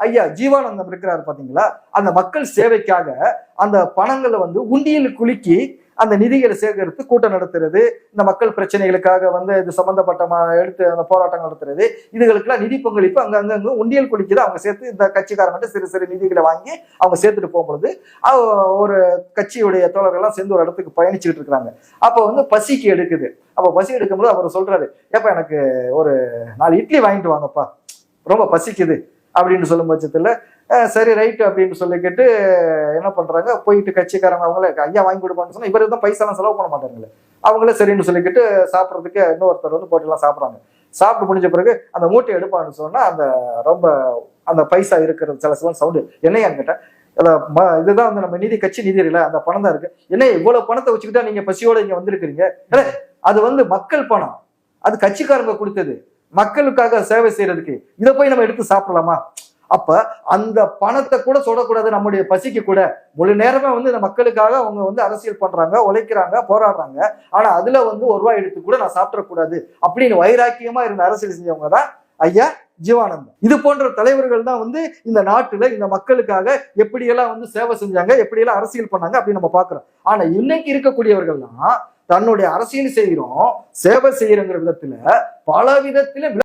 ஐயா ஜீவானந்தம் இருக்கிறாரு பாத்தீங்களா, அந்த மக்கள் சேவைக்காக அந்த பணங்களை வந்து உண்டியல் குலுக்கி அந்த நிதிகளை சேகரித்து கூட்டம் நடத்துறது, இந்த மக்கள் பிரச்சனைகளுக்காக வந்து இது சம்பந்தப்பட்ட எடுத்து அந்த போராட்டம் நடத்துறது, இதுகளுக்கெல்லாம் நிதி பங்களிப்பு அங்கங்க உண்டியல் குளிக்குது. அவங்க சேர்த்து இந்த கட்சிக்காரங்கிட்ட சிறு சிறு நிதிகளை வாங்கி அவங்க சேர்த்துட்டு போகும்பொழுது ஒரு கட்சியுடைய தோழர்கள்லாம் சேர்ந்து ஒரு இடத்துக்கு பயணிச்சுட்டு இருக்கிறாங்க. அப்போ வந்து பசிக்கு எடுக்குது. அப்போ பசி எடுக்கும்போது அவர் சொல்றாரு, ஏப்பா எனக்கு ஒரு 4 இட்லி வாங்கிட்டு வாங்கப்பா, ரொம்ப பசிக்குது அப்படின்னு சொல்லும் பட்சத்துல சரி ரைட்டு அப்படின்னு சொல்லிக்கிட்டு என்ன பண்றாங்க, போயிட்டு கட்சிக்காரங்க அவங்களே ஐயா வாங்கி கொடுப்பான்னு சொன்னா இவரு தான் பைசாலாம் செலவு பண்ண மாட்டாங்களே, அவங்களே சரின்னு சொல்லிக்கிட்டு சாப்பிட்றதுக்கு இன்னொருத்தர் வந்து போட்டிலாம் சாப்பிட்றாங்க. சாப்பிட்டு முடிஞ்ச பிறகு அந்த மூட்டை எடுப்பான்னு சொன்னா அந்த ரொம்ப அந்த பைசா இருக்கிறது சில சவுண்டு என்னையான்னு கேட்டேன். இதுதான் வந்து நம்ம நிதி கட்சி நிதி இல்ல, அந்த பணம் தான் இருக்கு. என்ன இவ்வளவு பணத்தை வச்சுக்கிட்டா நீங்க பசியோட இங்க வந்திருக்கிறீங்க? அது வந்து மக்கள் பணம், அது கட்சிக்காரங்க கொடுத்தது, மக்களுக்காக சேவை செய்யறதுக்கு. இதை போய் நம்ம எடுத்து சாப்பிடலாமா? அப்ப அந்த பணத்தை கூட சொல்லக்கூடாது. நம்முடைய பசிக்கு கூட முழு நேரமே வந்து இந்த மக்களுக்காக அவங்க வந்து அரசியல் பண்றாங்க, உழைக்கிறாங்க, போராடுறாங்க. ஆனா அதுல வந்து 1 ரூபாய் எடுத்து கூட நான் சாப்பிடக்கூடாது அப்படின்னு வைராக்கியமா இருந்த அரசியல் செஞ்சவங்க தான் ஐயா ஜீவானந்தம். இது போன்ற தலைவர்கள் தான் வந்து இந்த நாட்டுல இந்த மக்களுக்காக எப்படியெல்லாம் வந்து சேவை செஞ்சாங்க, எப்படியெல்லாம் அரசியல் பண்ணாங்க அப்படின்னு நம்ம பாக்குறோம். ஆனா இன்னைக்கு இருக்கக்கூடியவர்கள்லாம் தன்னுடைய அரசியல் செய்கிறோம், சேவை செய்யறங்கிற விதத்துல பல விதத்துல